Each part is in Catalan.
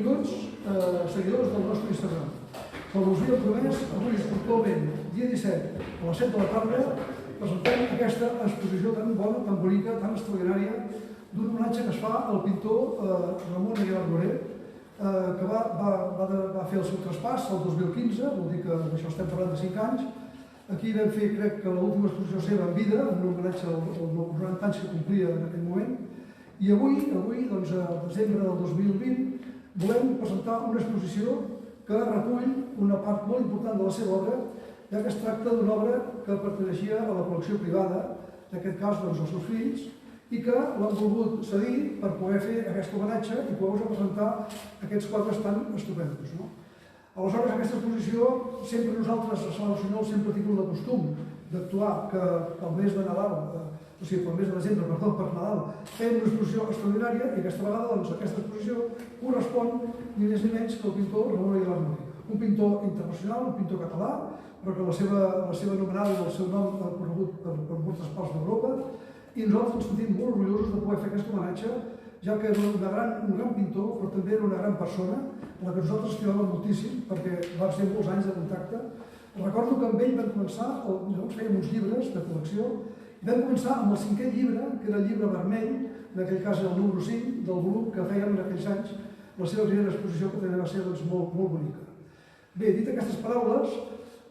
benvinguts seguidors del nostre Instagram. Com us havíem promès, avui puntualment, dia 17, a les 7 de la tarda, presentem aquesta exposició tan bona, tan bonica, tan extraordinària, d'un homenatge que es fa al pintor Ramon Aguilar Noguer, que va fer el seu traspàs el 2015, vol dir que d'això estem parlant de 5 anys. Aquí vam fer, crec que l'última exposició seva en vida, en un homenatge als 90 anys que complia en aquell moment. I avui, doncs, al desembre del 2020, volem presentar una exposició que recull una part molt important de la seva obra, ja que es tracta d'una obra que perteneixia a la col·lecció privada, en aquest cas doncs, als seus fills, i que l'han volgut cedir per poder fer aquest homenatge i poder-vos presentar aquests quadres tan estupendos. Aleshores, aquesta exposició, sempre nosaltres, a Sala Rossinyol, sempre hem tingut el costum d'actuar que pel mes de Nadal, o sigui, pel mes de desembre, perdó, per Nadal, fem una exposició extraordinària i aquesta vegada, doncs, aquesta exposició correspon ni més ni menys que el pintor Ramon Aguilar Noguer. Un pintor internacional, un pintor català, però que la seva anomenada i el seu nom ha corregut per moltes parts d'Europa, i nosaltres ens sentim molt orgullosos de poder fer aquest homenatge, ja que era un gran pintor, però també era una gran persona, a la que nosaltres estimàvem moltíssim, perquè va ser molts anys de contacte. Recordo que amb ell vam començar, llavors fèiem uns llibres de col·lecció, i vam començar amb el 5è llibre, que era el llibre vermell, en aquell cas era el número 5 del volum que fèiem en aquells anys, la seva primera exposició, que també va ser molt bonica. Bé, dit aquestes paraules,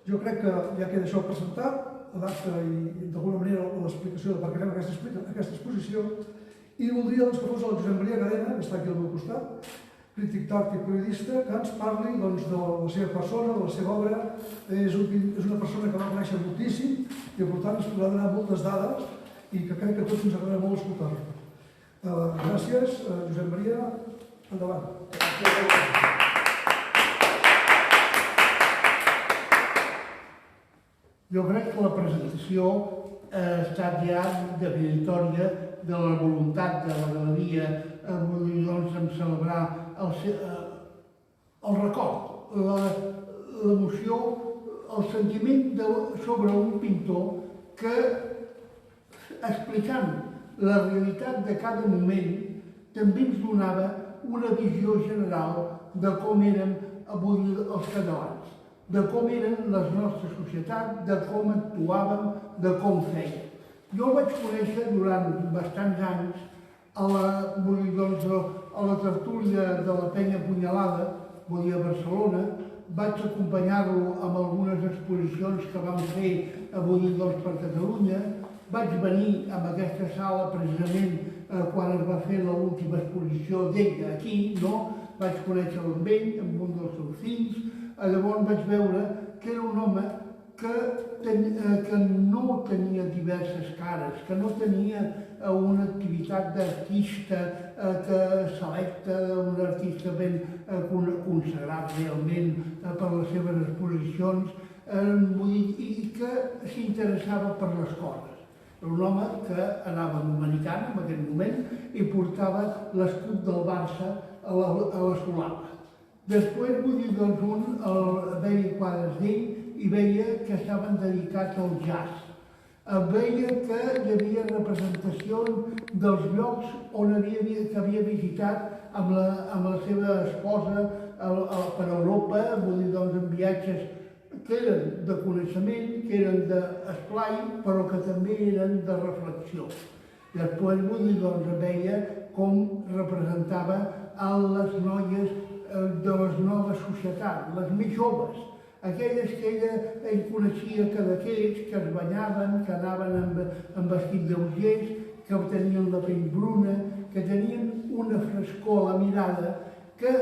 jo crec que ja queda això presentat, l'acte i d'alguna manera l'explicació de per què fem aquesta exposició, i voldria que fos el Josep Maria Cadena, que està aquí al meu costat, crític d'art i periodista, que ens parli de la seva persona, de la seva obra. És una persona que va conèixer moltíssim i per tant ens podrà donar moltes dades i que crec que a tots ens agrada molt escoltar-lo. Gràcies, Josep Maria. Endavant. Jo crec que la presentació ha estat ja definitòria de la voluntat de la galeria en celebrar el record, l'emoció, el sentiment sobre un pintor que, explicant la realitat de cada moment, també ens donava una visió general de com érem avui els catalans, de com eren les nostres societats, de com actuàvem, de com fèiem. Jo el vaig conèixer durant bastants anys a la tertúlia de la Penya Punyalada, a Barcelona. Vaig acompanyar-lo amb algunes exposicions que vam fer per Catalunya. Vaig venir a aquesta sala precisament quan es va fer l'última exposició d'ell aquí, vaig conèixer-lo amb ell, amb un dels seus fills. Llavors vaig veure que era un home que no tenia diverses cares, que no tenia una activitat d'artista selecta, un artista ben consagrat realment per les seves exposicions, i que s'interessava per les coses. Era un home que anava amb americana en aquell moment i portava l'escut del Barça a la solapa. Després, un veia quadres d'ell i veia que estaven dedicats al jazz. Veia que hi havia representacions dels llocs que havia visitat amb la seva esposa per Europa, en viatges que eren de coneixement, que eren d'esplai, però que també eren de reflexió. Després, veia com representava a les noies de les noves societats, les més joves, aquelles que ell coneixia que d'aquells que es banyaven, que anaven amb vestits lleugers, que tenien la pell bruna, que tenien una frescor a la mirada que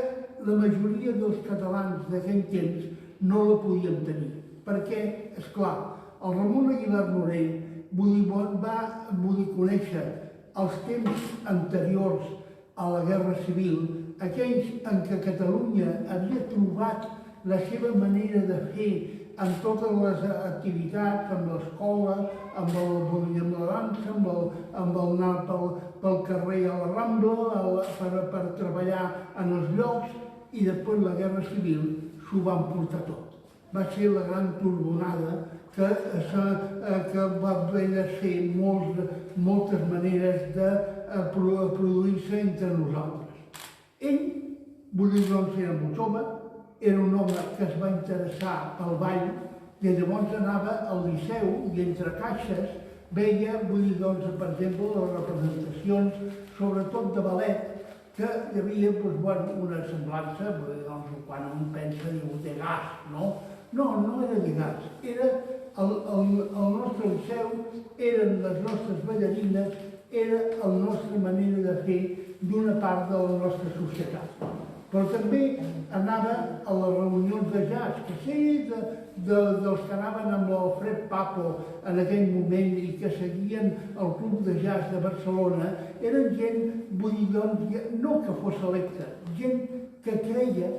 la majoria dels catalans d'aquell temps no la podíem tenir. Perquè, esclar, el Ramon Aguilar Noguer va conèixer els temps anteriors a la Guerra Civil, aquells en què Catalunya havia trobat la seva manera de fer en totes les activitats, amb l'escola, amb la dansa, amb el anar pel carrer a la Rambla, per treballar en els llocs, i després la Guerra Civil s'ho van portar tot. Va ser la gran turbonada que va haver de ser moltes maneres de produir-se entre nosaltres. Ell vull dir, doncs era molt jove, era un home que es va interessar pel ball, i llavors anava al Liceu i entre caixes veia, vull dir, doncs, per exemple, les representacions, sobretot de ballet, que hi havia doncs, bueno, una semblança, vull dir, doncs, quan un pensa, diu, de gas, no? No, no era de gas, era el nostre Liceu, eren les nostres ballarines, era la nostra manera de fer d'una part de la nostra societat. Però també anava a les reunions de jazz, que sé dels que anaven amb l'Alfred Papo en aquell moment i que seguien el Club de Jazz de Barcelona, eren gent, vull dir, doncs, no que fos selecta, gent que creia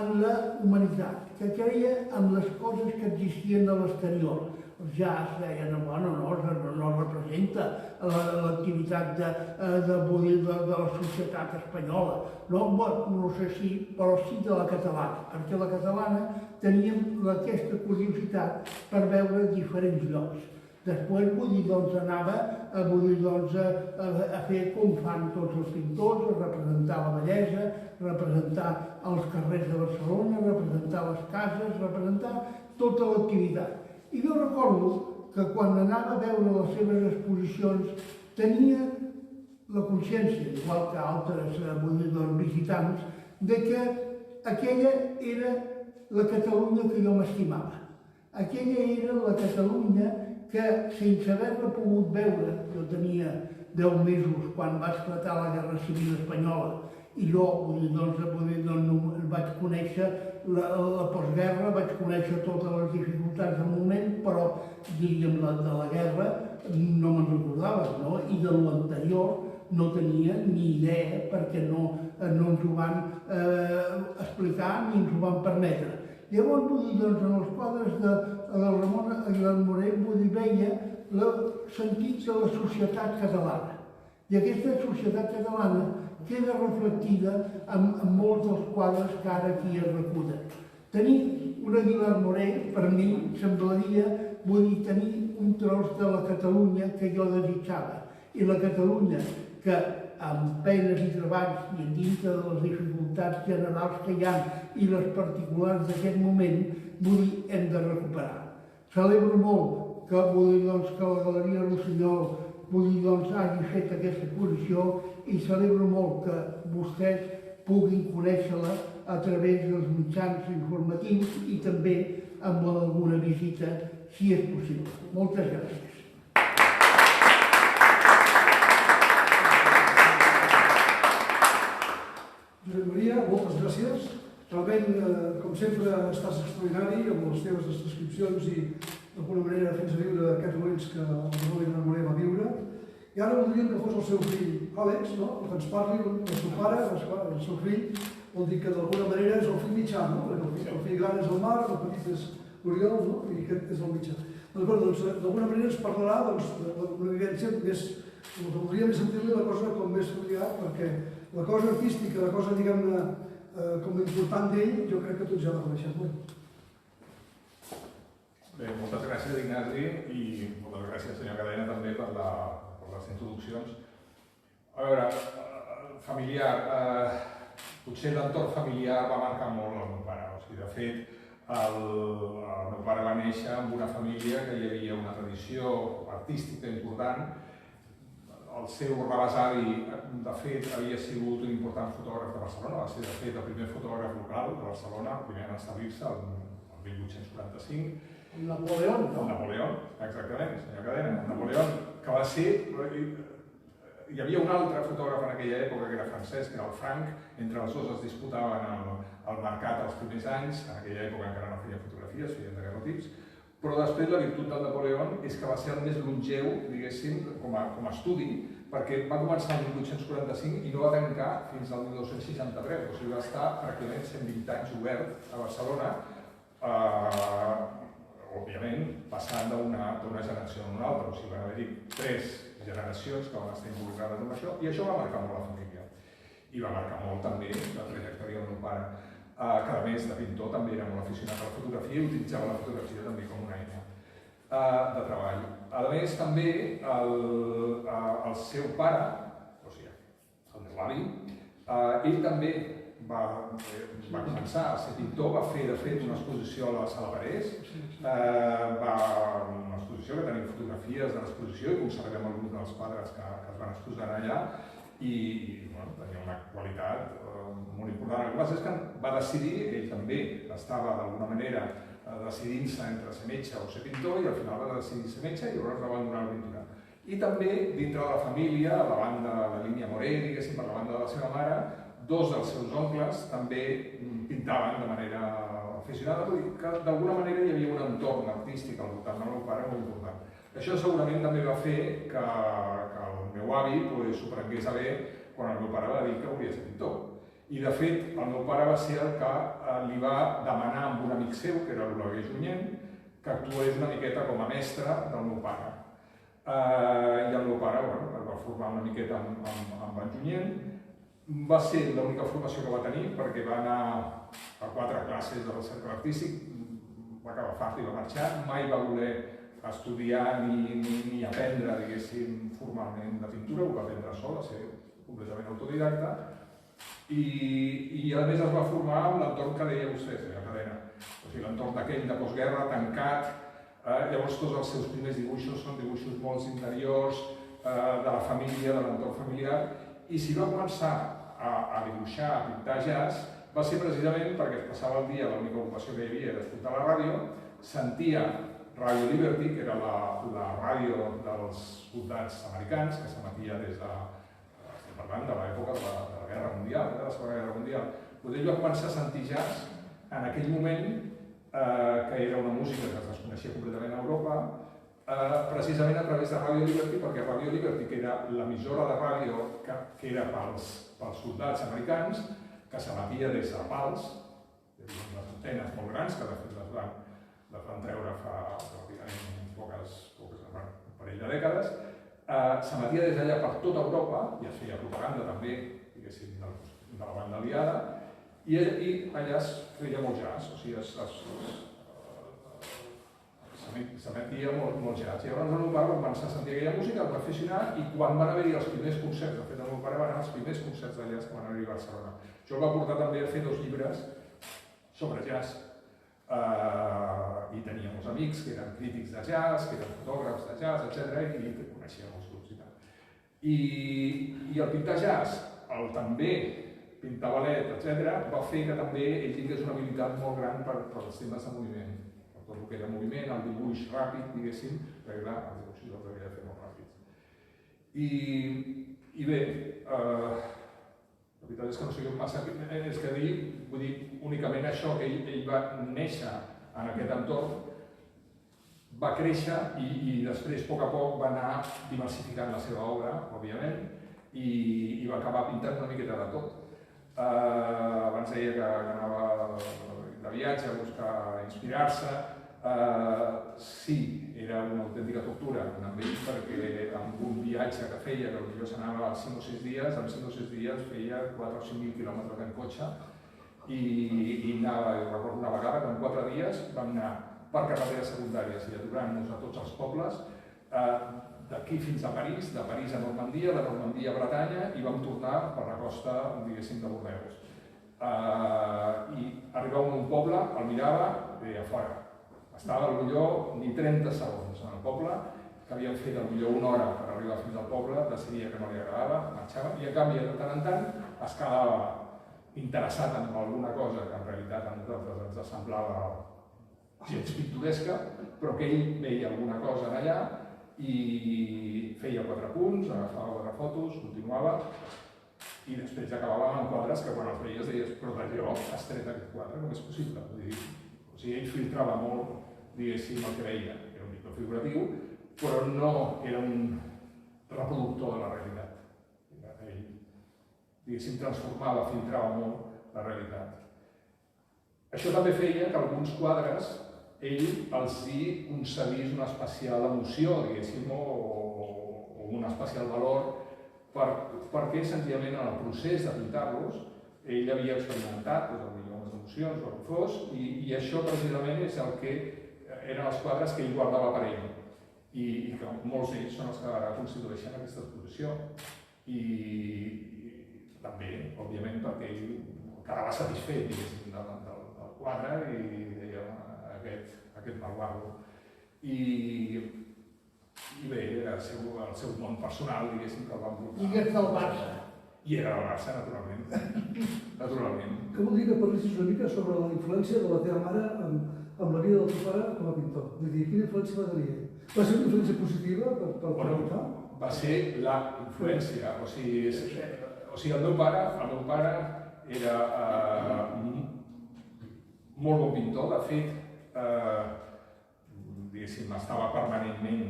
en la humanitat, que creia en les coses que existien a l'exterior. El jazz deien, bueno, no representa l'activitat de la societat espanyola. No, bueno, no sé si, però sí de la catalana, perquè la catalana teníem aquesta curiositat per veure diferents llocs. Després, vull dir, doncs, anava a fer com fan tots els pintors, a representar la bellesa, representar els carrers de Barcelona, representar les cases, representar tota l'activitat. I jo recordo que quan anava a veure les seves exposicions tenia la consciència, igual que altres visitants, de que aquella era la Catalunya que jo m'estimava. Aquella era la Catalunya que, sense haver-la pogut veure, jo tenia 10 mesos quan va esclatar la Guerra Civil Espanyola, i jo vaig conèixer la postguerra, vaig conèixer totes les dificultats del moment, però, diríem, de la guerra no me'n recordava, no? I de l'anterior no tenia ni idea perquè no ens ho van explicar ni ens ho van permetre. Llavors, vull dir, doncs, en els quadres del Ramon Aguilar Morell, vull dir, veia el sentit de la societat catalana. I aquesta societat catalana queda reflectida en molts dels quadres que ara aquí es recullen. Tenir un Aguilar Morell, per mi, semblaria, vull dir, tenir un tros de la Catalunya que jo desitjava. I la Catalunya que, amb peines i treballs i dintre de les dificultats generals que hi ha i les particulars d'aquest moment, vull dir, hem de recuperar. Celebro molt que, vull dir, doncs, que la Galeria Rossinyol hagi fet aquesta exposició i celebro molt que vostès puguin conèixer-la a través dels mitjans informatius i també amb alguna visita, si és possible. Moltes gràcies. Josep Maria, moltes gràcies. Realment, com sempre, estàs extraordinari amb les teves descripcions i d'alguna manera fins a viure aquests moments que el Ramon Aguilar Morell va viure. I ara voldríem que fos el seu fill, Àlex, no? Que ens parli del seu pare, el seu fill, vol dir que d'alguna manera és el fill mitjà, no? Perquè el fill gran és el Marc, el petit és l'Oriol, no? I aquest és el mitjà. Doncs, d'alguna manera ens parlarà d'una vivència més, el que voldríem sentir-li la cosa com més familiar, perquè la cosa artística, la cosa, diguem-ne, com a important d'ell, jo crec que tots ja la coneixem molt. Bé, moltes gràcies, Ignasi, i moltes gràcies, senyor Cadena, també per les introduccions. A veure, familiar, potser l'entorn familiar va marcar molt el meu pare. O sigui, de fet, el meu pare va néixer en una família que hi havia una tradició artística important. El seu rebesavi, de fet, havia sigut un important fotògraf de Barcelona, va ser, de fet, el primer fotògraf local de Barcelona, el primer en establir-se el 1845. Napoleón, no? Napoleón, exactament, senyor Cadena. Napoleón, que va ser... Hi havia un altre fotògraf en aquella època, que era francès, que era el Frank. Entre els dos es disputaven el mercat els primers anys. En aquella època encara no feien fotografies, feien daguerrotips. Però després la virtut del Napoleón és que va ser el més longeu, diguéssim, com a estudi, perquè va començar el 1845 i no va tancar fins al 1963. O sigui, va estar pràcticament 120 anys obert a Barcelona, òbviament, passant d'una generació a una altra. O sigui, van haver-hi 3 generacions que van estar involucrades en això, i això va marcar molt la família. I va marcar molt també la trajectòria del meu pare, que a més de pintor també era molt aficionat a la fotografia i utilitzava la fotografia també com una eina de treball. A més, també el seu pare, o sigui, el meu avi, ell també va començar a ser pintor, va fer de fet una exposició a la Sala Parés, una exposició que tenim fotografies de l'exposició i conservem alguns dels quadres que es van exposar allà i tenia una qualitat molt important. El que passa és que va decidir, ell també estava d'alguna manera decidint-se entre ser metge o ser pintor i al final va decidir ser metge i llavors va abandonar la pintura. I també, dintre de la família, a la banda de la línia Morell, diguéssim, per la banda de la seva mare, dos dels seus oncles també pintaven de manera aficionada, vull dir que d'alguna manera hi havia un entorn artístic al voltant del meu pare molt important. Això segurament també va fer que el meu avi s'ho prengués a bé quan el meu pare va dir que volia ser pintor. I de fet, el meu pare va ser el que li va demanar amb un amic seu, que era l'Oleguer Junyent, que actués una miqueta com a mestre del meu pare. I el meu pare es va formar una miqueta amb en Junyent. Va ser l'única formació que va tenir perquè va anar a 4 classes de recerca artístic, va acabar fart i va marxar, mai va voler estudiar ni aprendre, diguéssim, formalment de pintura, ho va aprendre sol, va ser completament autodidacta, i a més es va formar en l'entorn que deia vostè, senyora Cadena, o sigui, l'entorn d'aquell de postguerra, tancat. Llavors tots els seus primers dibuixos són dibuixos molt interiors, de la família, de l'entorn familiar, i si va començar a dibuixar, a pintar jazz, va ser precisament perquè es passava el dia, l'única ocupació que hi havia era escoltar la ràdio, sentia Radio Liberty, que era la ràdio dels soldats americans, que s'emetia des de, estem parlant de l'època de la Guerra Mundial, de la Segona Guerra Mundial. Ell va començar a sentir jazz en aquell moment, que era una música que es desconeixia completament a Europa, precisament a través de Radio Liberty, perquè Radio Liberty, que era l'emissora de ràdio que era pels soldats americans, que s'emetia des de Pals, unes antenes molt grans, que de fet les van treure fa un parell de dècades, s'emetia des d'allà per tota Europa, i es feia propaganda també, diguéssim, de la banda aliada, i allà es feia molt jazz, o sigui, s'emetia molt jazz. I llavors el meu pare va començar a sentir aquella música, el va aficionar, i quan van haver-hi els primers concerts, de fet el meu pare va anar als primers concerts de jazz que van haver-hi a Barcelona. Això el va portar també a fer 2 llibres sobre jazz, i tenia molts amics que eren crítics de jazz, que eren fotògrafs de jazz, etc. i que coneixia molts grups i tal. I el pintar jazz, el també pintar ballet, etc., va fer que també ell tingués una habilitat molt gran per als temes de moviment. Per tot el que era moviment, el dibuix ràpid, diguéssim, perquè clar, els dibuixos els havia de fer molt ràpids. I bé, la veritat és que no sé massa és que dir, vull dir, únicament això, que ell va néixer en aquest entorn, va créixer i després, a poc, va anar diversificant la seva obra, òbviament, i va acabar pintant una miqueta de tot. Abans deia que anava de viatge a buscar inspirar-se. Sí, era una autèntica tortura anar amb ell perquè amb un viatge que feia, que potser s'anava 5 o 6 dies, en 5 o 6 dies feia 4 o 5.000 quilòmetres en cotxe i anava, recordo una vegada que en 4 dies vam anar per carreteres secundàries i aturant-nos a tots els pobles, d'aquí fins a París, de París a Normandia, de Normandia a Bretanya, i vam tornar per la costa, diguéssim, de Bordeus. I arribàvem a un poble, el mirava, deia fora. Estava potser ni 30 segons en el poble, que havien fet potser 1 hora per arribar fins al poble, decidia que no li agradava, marxava, i a canvi de tant en tant es quedava interessat en alguna cosa que en realitat a nosaltres ens semblava gens pintoresca, però que ell veia alguna cosa allà i feia 4 punts, agafava 4 fotos, continuava i després acabava amb quadres que quan els veies deies però d'allò has tret aquest quadre, com és possible? O sigui, ell filtrava molt, diguéssim, el que veia, era un pintor figuratiu, però no era un reproductor de la realitat. Ell, diguéssim, transformava, filtrava molt la realitat. Això també feia que alguns quadres ell els hi concedís una especial emoció, diguéssim, o un especial valor, perquè senzillament en el procés de pintar-los ell havia experimentat unes emocions o el que fos, i això precisament és el que eren els quadres que ell guardava per ell, i que molts d'ells són els que ara constitueixen aquesta exposició. I també, òbviament, perquè ell el quedava satisfet, diguéssim, del quadre i deia, aquest me'l guardo. I bé, era el seu món personal, diguéssim, que el va envoltar. I que ets del Barça. I era del Barça, naturalment. Naturalment. Que voldria que parlessis una mica sobre la influència de la teva mare amb la vida del teu pare com a pintor. Vull dir, quina influència va tenir? Va ser una influència positiva per pintar? Va ser la influència. O sigui, el meu pare era molt bon pintor. De fet, diguéssim, estava permanentment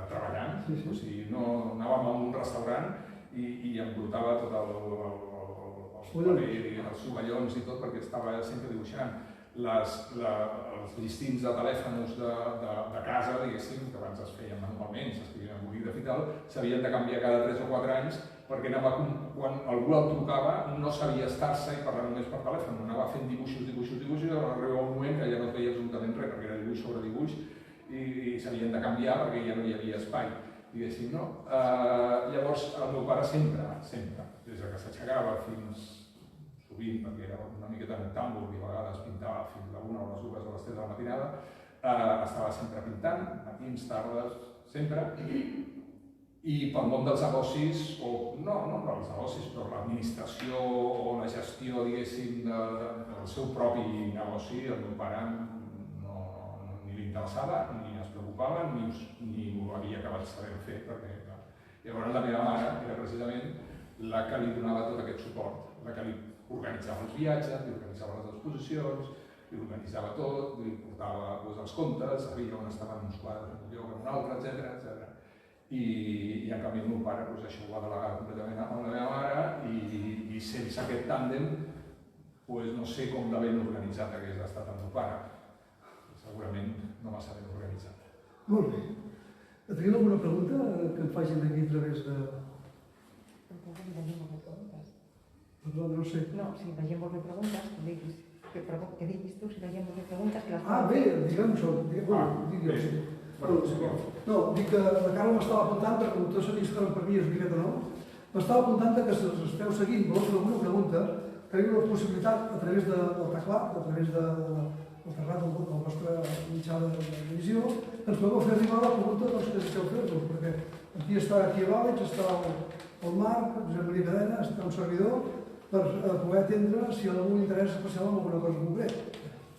treballant. O sigui, no anàvem a un restaurant i em brotava tot els sovellons i tot, perquè estava sempre dibuixant. Els llistins de telèfons de casa, diguéssim, que abans es feien manualment, s'escrivien en bolígraf i tal, s'havien de canviar cada 3 o 4 anys, perquè quan algú el trucava no sabia estar-se i parlar només per telèfon, anava fent dibuixos, i arribava un moment que ja no es veia absolutament res, perquè era dibuix sobre dibuix, i s'havien de canviar perquè ja no hi havia espai, diguéssim, no? Llavors, el meu pare sempre, des que s'aixecava fins sovint, perquè era una miqueta noctàmbul i a vegades pintava fins a 1 o les 2 o les 3 de la matinada, estava sempre pintant, matins, tardes, sempre, i pel món dels negocis, o no dels negocis, però l'administració o la gestió, diguéssim, del seu propi negoci, el meu pare ni li interessava, ni es preocupava, ni ho havia acabat sabent fer, perquè llavors la meva mare era precisament la que li donava tot aquest suport, la que li organitzava els viatges, li organitzava les exposicions, li organitzava tot, li portava els comptes, sabia on estaven uns quadres en un lloc, en un altre, etc. I en canvi el meu pare això ho va delegar completament a la meva mare i sense aquest tàndem no sé com de ben organitzat hagués estat el meu pare. Segurament no massa ben organitzat. Molt bé. Tenim alguna pregunta que em facin aquí a través de... Perdó, no sé. No, si la gent vol fer preguntes, que diguis tu, si la gent vol fer preguntes, que les Ah, bé, digue'm això. No, dic que la Carla m'estava apuntant, perquè com tots sabien que per mi és una miqueta no, m'estava apuntant que si els esteu seguint, voleu fer alguna pregunta, teniu la possibilitat, a través del teclat, a través del teclat del vostre mitjà de televisió, ens podeu fer arribar la pregunta que desitgeu fer-vos, perquè aquí està l'Àlex, està el Marc, el Josep Maria Cadena, està un servidor, per poder atendre si a algú interès especial en alguna cosa concret.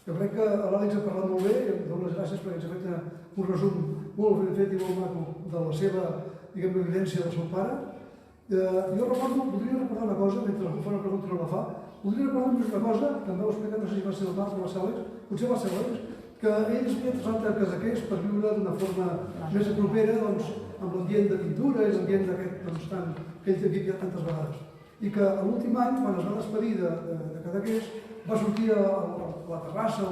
Jo crec que l'Àlex ha parlat molt bé, i em dono les gràcies perquè ens ha fet un resum molt ben fet i molt maco de la seva, diguem, evidència del seu pare. Jo voldria recordar una cosa, mentre algú fa una pregunta i no la fa, voldria recordar només una cosa, que em vau explicar, no sé si va ser el Marc o va ser l'Àlex, potser va ser l'Àlex, que ells havien traslat a Cadaqués per viure d'una forma més propera amb l'ambient de pintura i l'ambient d'aquest que ell havia tantes vegades. I que l'últim any, quan es va despedir de Cadaqués, va sortir a la terrassa,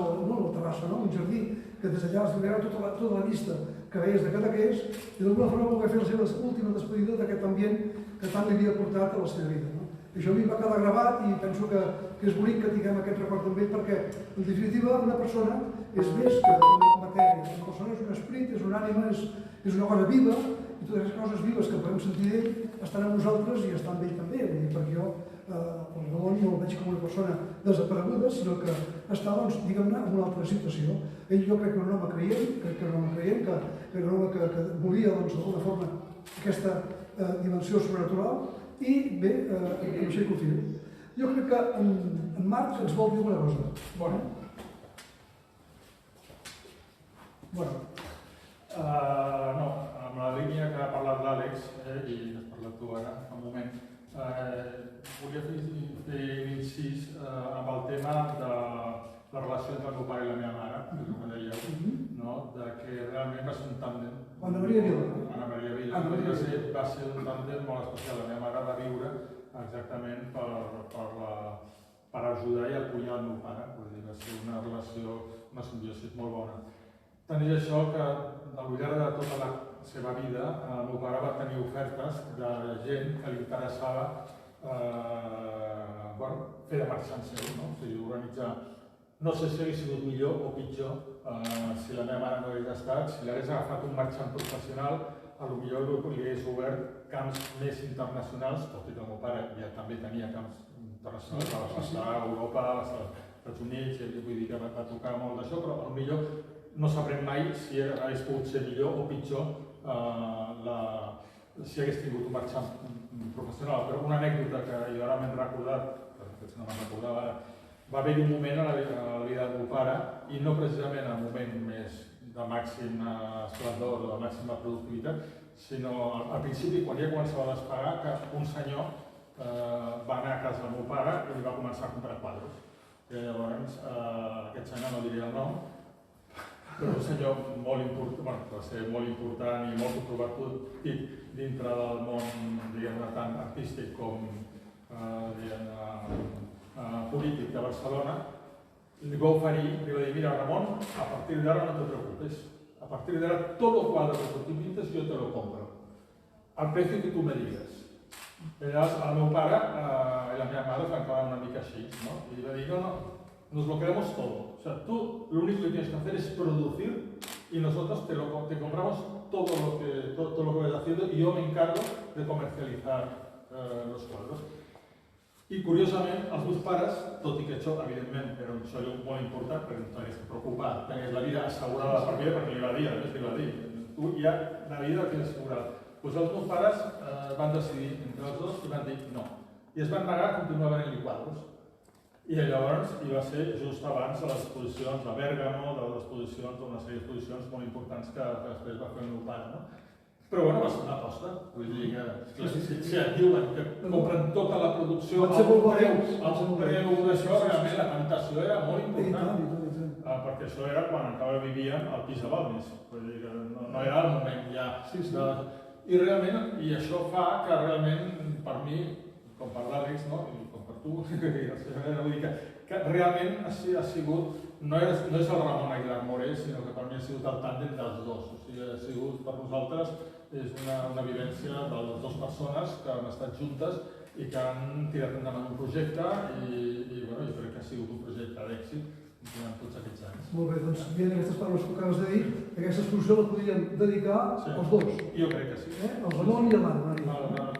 un jardí, que des d'allà es donava tota la vista que veies de Cadaqués, i d'alguna forma va fer la seva última despedida d'aquest ambient que tant li havia portat a la seva vida. Això a mi va quedar gravat i penso que és bonic que tinguem aquest record amb ell perquè, en definitiva, una persona és més que una matèria. Una persona és un esperit, és una ànima, és una cosa viva, i totes les coses vives que podem sentir d'ell estan amb nosaltres i estan amb ell també, perquè jo el Ramon no el veig com una persona desapareguda, sinó que està, diguem-ne, en una altra situació. Ell jo crec que era un home creient, que era un home que volia, d'alguna forma, aquesta dimensió sobrenatural, i bé, no sé què ho fiu. Jo crec que en Marc ens vol dir alguna cosa. No, amb la línia que ha parlat l'Àlex, i has parlat tu ara fa un moment, volia fer incís amb el tema de la relació entre el meu pare i la meva mare, com dèieu, que realment va ser un tàndem. Anna Maria Vila. Anna Maria Vila. Va ser un tàndem molt especial. La meva mare va viure exactament per ajudar i apoyar el meu pare. Va ser una relació, una simbiosi molt bona. Tant és això que al llarg de tota la seva vida el meu pare va tenir ofertes de gent que li interessava fer de marxant seu, o sigui, organitzar. No sé si hauria sigut millor o pitjor si la meva mare no hagués estat, si l'hagués agafat un marxant professional, potser li hagués obert camps més internacionals, tot i que el meu pare ja també tenia camps internacional, va estar a Europa, va estar als Estats Units, vull dir que va tocar molt d'això, però potser no s'aprèn mai si hagués pogut ser millor o pitjor si hagués tingut un marxant professional. Però una anècdota que jo ara m'he recordat, perquè no me'n recordava ara, va haver-hi un moment a la vida del meu pare, i no precisament el moment més de màxim esplendor o de màxima productivitat, sinó al principi, quan ja començava a despegar, que un senyor va anar a casa del meu pare i li va començar a comprar quadros. I llavors, aquest senyor no diria el nom, però un senyor molt important, va ser molt important i molt controvertit dintre del món, diguem-ne, tant artístic com polític de Barcelona, li va oferir, li va dir, mira Ramon, a partir d'ara no te preocupes, a partir d'ara todo cuadro que tú pintes yo te lo compro, al precio que tú me digas. Llavors el meu pare i la meva mare es van quedar una mica així, ¿no? I li va dir, no, nos lo queremos todo. O sea, tú lo único que tienes que hacer es producir y nosotros te compramos todo lo que vayas haciendo y yo me encargo de comercializar los cuadros. I curiosament, els meus pares, tot i que això, evidentment, era un xoll molt important, perquè no t'hagués de preocupar, tenies la vida assegurada per vida, perquè li va dir, a més li va dir, tu ja la vida la tens assegurada. Doncs els meus pares van decidir entre els dos i van dir no. I es van negar a continuar venent-li quadros. I llavors hi va ser just abans de les exposicions a Bèrgamo, de les exposicions, d'una sèrie d'exposicions molt importants que després va fer el meu pare, no? Però bueno, va ser una aposta, vull dir que si et diuen que compren tota la producció a un preu d'això, realment la tentació era molt important, perquè això era quan encara vivien al pis de Balmes, vull dir que no era el moment ja. I realment, i això fa que realment, per mi, com per l'Àlex, i com per tu, vull dir que realment ha sigut, no és el Ramon Aguilar Moré, sinó que per mi ha sigut el tàndem dels dos, o sigui, ha sigut per nosaltres és una vivència de les dues persones que han estat juntes i que han tirat endavant un projecte i bueno, jo crec que ha sigut un projecte d'èxit durant tots aquests anys. Molt bé, doncs veient aquestes paraules que acabes de dir, aquesta exposició la podríem dedicar als dos. Jo crec que sí. El Ramon i l'Anna.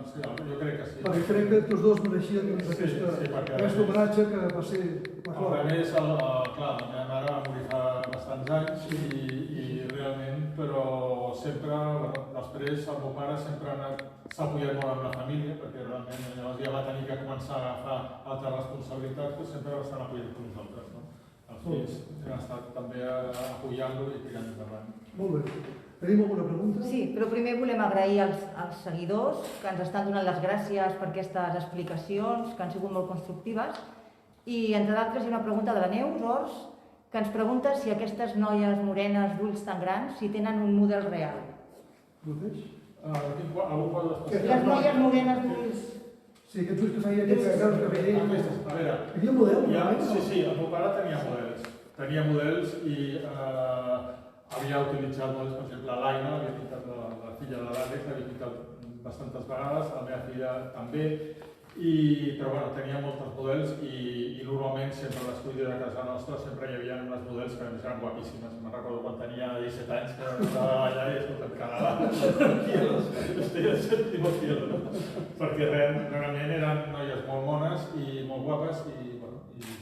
Sí, jo crec que sí. Perquè crec que tots dos mereixien aquest homenatge que va ser la clau. A més, clar, la meva mare va morir fa bastants anys i realment, però sempre, després el meu pare sempre s'ha apoyat molt amb la família, perquè realment llavors ja va tenir que començar a agafar altres responsabilitats que sempre va estar apoyant per nosaltres, no? Els fills han estat també apoyant-lo i tirant endavant. Molt bé. Tenim alguna pregunta? Sí, però primer volem agrair als seguidors que ens estan donant les gràcies per aquestes explicacions, que han sigut molt constructives. I, entre d'altres, hi ha una pregunta de la Neus Ors, que ens pregunta si aquestes noies morenes d'ulls tan grans si tenen un model real. Mateix? Les noies morenes d'ulls... Sí, aquests ulls que feia aquests veus que feia... A veure... Hi havia model? Sí, el meu pare tenia models. Tenia models i havia utilitzat models, per exemple, l'Aina, havia pintat la filla de l'Àlex, l'havia pintat bastantes vegades, la meva filla també, però bueno, tenia molts models i normalment sempre a l'estudi de casa nostra sempre hi havia unes models que eren guapíssimes. Me'n recordo quan tenia 17 anys que estava allà i escolta'm, quedava quielos, estic al sèptimo cielo, perquè realment eren noies molt mones i molt guapes i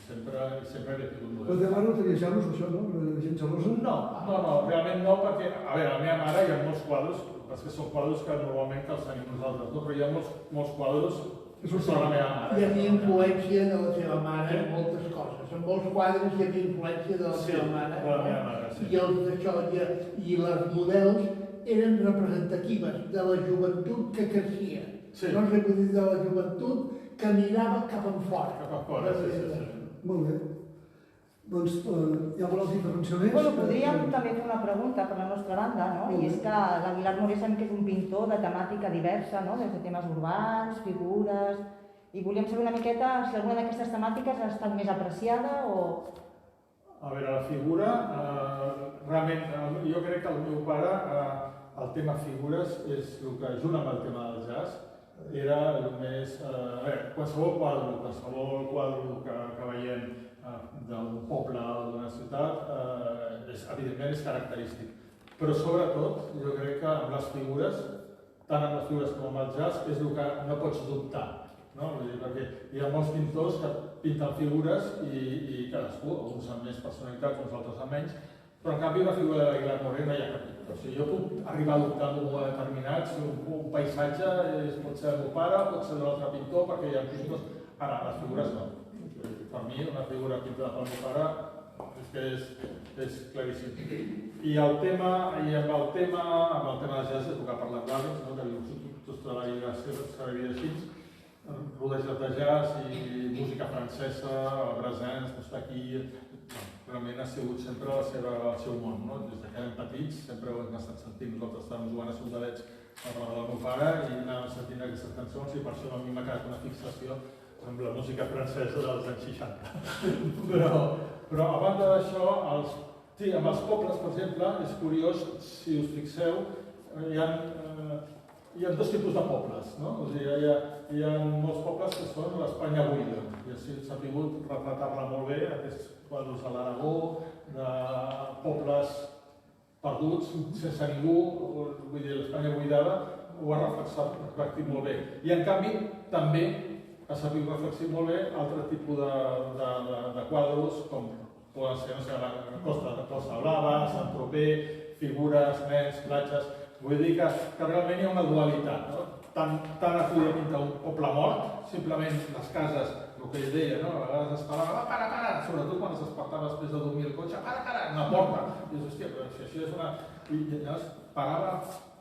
sempre havia tingut models. Però de mare no tenia gelos, això, no? Gent gelosa? No, realment no, perquè, a veure, a la meva mare hi ha molts quadros, perquè són quadros que normalment que els tenim nosaltres, no? Però hi ha molts quadros que són la meva mare. Hi havia influència de la seva mare en moltes coses. En molts quadres hi havia influència de la seva mare. De la meva mare, sí. I els d'això, i les models eren representatives de la joventut que creixia. Sí. No és dir, de la joventut que mirava cap enfora. Cap enfora, sí. Molt bé. Doncs hi ha alguna altra intervenció més? Bueno, podríem també fer una pregunta per la nostra banda, no? I és que l'Aguilar Moré sabem que és un pintor de temàtica diversa, no? Des de temes urbans, figures... I volíem saber una miqueta si alguna d'aquestes temàtiques ha estat més apreciada o... A veure, la figura, realment, jo crec que el meu pare, el tema figures és el que, junt amb el tema del jazz, era el més... A veure, qualsevol quadre que veiem d'un poble o d'una ciutat, evidentment és característic. Però sobretot, jo crec que amb les figures, tant amb les figures com amb el jazz, és el que no pots dubtar. no? Vull dir, perquè hi ha molts pintors que pinten figures i cadascú, uns amb més personalitat, uns altres amb menys, però en canvi la figura de l'Aguilar Moreno ja cap. O sigui, jo puc arribar a adoptar en un moment determinat si un paisatge pot ser el meu pare, pot ser l'altre pintor, perquè hi ha pintors. Ara, les figures no. Per mi, una figura pintada pel meu pare és que és claríssim. I amb el tema de jazz, és el que ha parlat l'Àlex, no? Que diu, tots treballen la seva vida així, rodejat de jazz i música francesa, Brassens, Moustaki, realment ha sigut sempre el seu món, no? Des que érem petits, sempre ho hem estat sentint, nosaltres estàvem jugant a soldadets a la del meu pare i anàvem sentint aquestes cançons i per això a mi m'ha quedat una fixació amb la música francesa dels anys 60. Però a banda d'això, amb els pobles, per exemple, és curiós, si us fixeu, hi ha dos tipus de pobles, no? O sigui, hi ha molts pobles que són l'Espanya buida, i ha sabut retratar-la molt bé, aquests quadres a l'Aragó, de pobles perduts, sense ningú, vull dir, l'Espanya buidada, ho ha reflectit molt bé. I en canvi, també ha sabut reflexionar molt bé altre tipus de quadres, com poden ser, no sé, la Costa Blava, Sant-Tropez, figures, nens, platges. Vull dir que realment hi ha una dualitat, no? Tant acull a pintar un poble mort, simplement les cases, el que ell deia, no? A vegades es parlava, para, sobretot quan es despertava després de dormir el cotxe, para, una porta. I dius, hòstia, però si això és una... I llavors parava,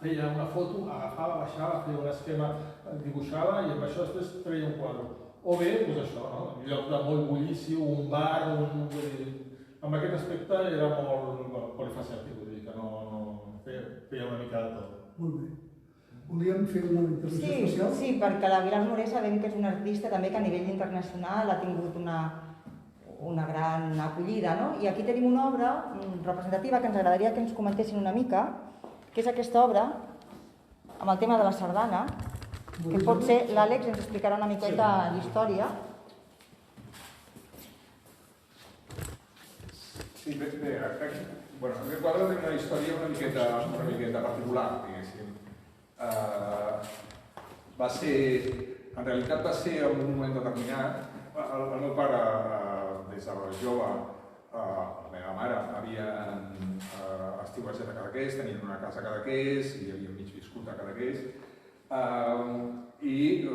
feia una foto, agafava, baixava, feia un esquema, dibuixava i amb això després treia un quadre. O bé, doncs això, no? En lloc de molt bullici, un bar, amb aquest aspecte era molt polifacètic, vull dir que no feia una mica de tot. Molt bé. Volíem fer una intervenció especial? Sí, perquè l'Aguilar Moreno sabem que és un artista també que a nivell internacional ha tingut una gran acollida, no? I aquí tenim una obra representativa que ens agradaria que ens comentessin una mica, que és aquesta obra, amb el tema de la sardana, que pot ser, l'Àlex ens explicarà una miqueta l'història. Sí, bé, aquest quadre té una història una miqueta particular, diguéssim. En realitat va ser en un moment determinat. El meu pare, des de jove, la meva mare havien estiuejat a Cadaqués, tenien una casa a Cadaqués i havien mig viscut a Cadaqués. I,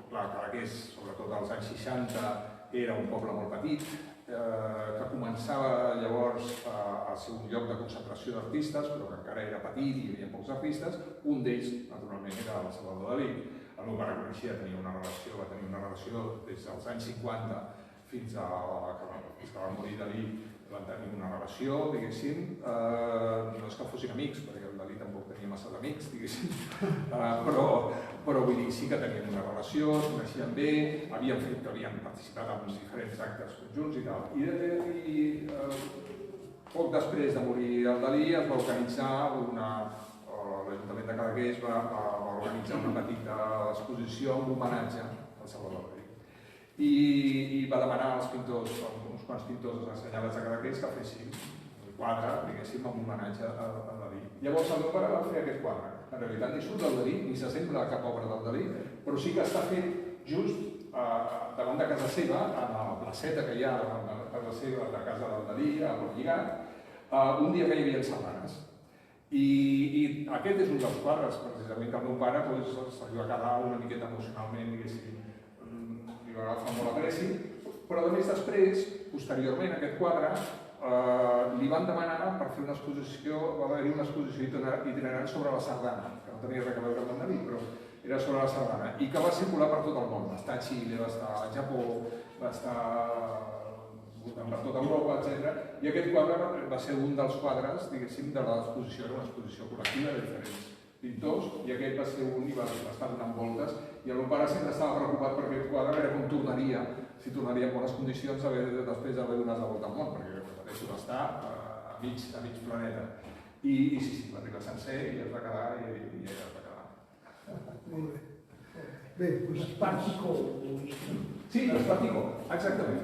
clar, Cadaqués, sobretot als anys 60, era un poble molt petit, que començava llavors a ser un lloc de concentració d'artistes, però que encara era petit i hi havia pocs artistes. Un d'ells, naturalment, era el Salvador Dalí. El meu pare coneixia, va tenir una relació des dels anys 50 fins que va morir Dalí, van tenir una relació, diguéssim, no és que fossin amics, perquè el Dalí tampoc tenia massa d'amics, diguéssim, però vull dir, sí que tenien una relació, es coneixien bé, havien participat en diferents actes conjunts i tal. I poc després de morir el Dalí es va organitzar l'Ajuntament de Cadaqués va organitzar una petita exposició amb homenatge al Salvador Dalí. I va demanar als pintors, uns quants pintors assenyalats a Cadaqués, que fessin un quadre, diguéssim, amb homenatge a Dalí. Llavors el meu pare va fer aquest quadre. En realitat ni surt del Dalí, ni s'assembla a cap obra del Dalí, però sí que està fet just davant de casa seva, a la placeta que hi ha davant de casa seva, de casa del Dalí, a Port Lligat, un dia que hi havia sardanes. I aquest és un dels quadres, precisament, que el meu pare se li va quedar una miqueta emocionalment, diguéssim, li va agafar molt apreci, però a més després, posteriorment, aquest quadre li van demanar per fer una exposició, va haver-hi una exposició itinerant sobre la sardana, que no tenia res a veure amb el Dalí, però era sobre la sardana, i que va circular per tot el món. Va estar a Xile, va estar al Japó, va estar per tota Europa, etc. I aquest quadre va ser un dels quadres, diguéssim, de l'exposició, era una exposició col·lectiva de diferents pintors, i aquest va ser un i va estar donant voltes, i el meu pare sempre estava preocupat per aquest quadre, a veure com tornaria, si tornaria en bones condicions després d'haver donat la volta al món, perquè repeteixo, va estar a mig planeta. I sí, va arribar sencer i es va quedar i es va quedar. Molt bé. Bé, doncs... Espartico. Sí, Espartico, exactament.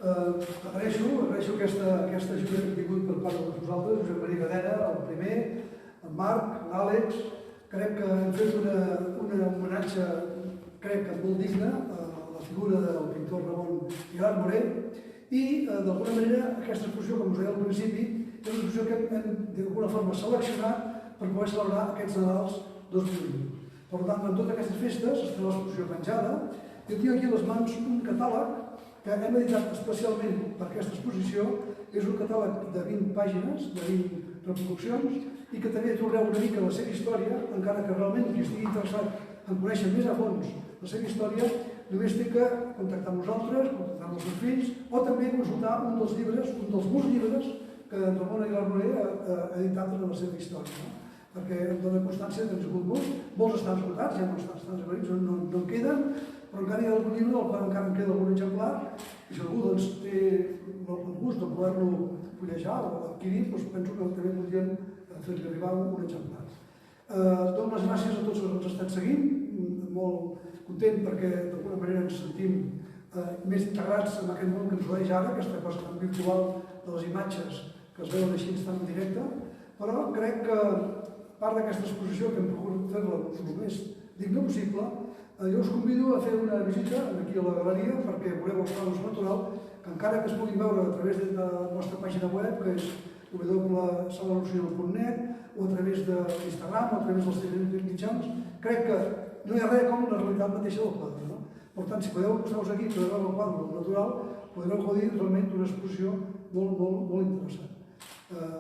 Agraeixo aquesta ajuda que hem tingut per part de tots vosaltres, Josep Maria Cadena, el primer, en Marc, l'Àlex. Crec que hem fet un homenatge crec que molt digna, la figura del pintor Ramon Gerard Moré, i d'alguna manera aquesta exposició, com us deia al principi, és una exposició que hem d'alguna forma seleccionat per poder celebrar aquests Nadals 2020. Per tant, en totes aquestes festes estarà l'exposició penjada. Jo tinc aquí a les mans un catàleg que hem editat especialment per aquesta exposició. És un catàleg de 20 pàgines, de 20 reproduccions, i que també torneu una mica la seva història, encara que realment qui estigui interessat en conèixer més a fons la seva història, només té que contactar amb nosaltres, contactar amb els seus fills, o també consultar un dels llibres, un dels molts llibres que Ramon Aguilar Moré ha editat en la seva història. Perquè em dóna constància que ens ha hagut molts estan esgotats, ja no estan esgotats, no en queden, però encara hi ha algun llibre del qual encara en queda algun exemplar, i si algú té el gust de poder-lo fullejar o adquirir, penso que també podríem fer-li arribar un exemplar. Dono les gràcies a tots els que ens estan seguint, molt content perquè d'alguna manera ens sentim més integrats en aquest món que ens rodeix ara, aquesta cosa tan virtual de les imatges que es veuen així tan en directe, però crec que part d'aquesta exposició, que hem procurat fer-la el més digna possible, jo us convido a fer una visita aquí a la galeria perquè veureu el quadre natural, que encara que es puguin veure a través de la nostra pàgina web, que és www.salarocinal.net, o a través de l'Instagram, o a través dels diferents mitjans, crec que no hi ha res com la realitat mateixa del quadre. Per tant, si podeu posar-vos aquí per veure el quadre natural, podreu gaudir realment d'una exposició molt interessant.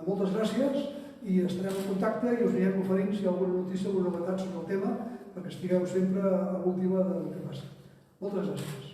Moltes gràcies i estarem en contacte i us anirem oferint si hi ha alguna notícia o alguna novetat sobre el tema perquè estigueu sempre a l'última del que passa. Moltes gràcies.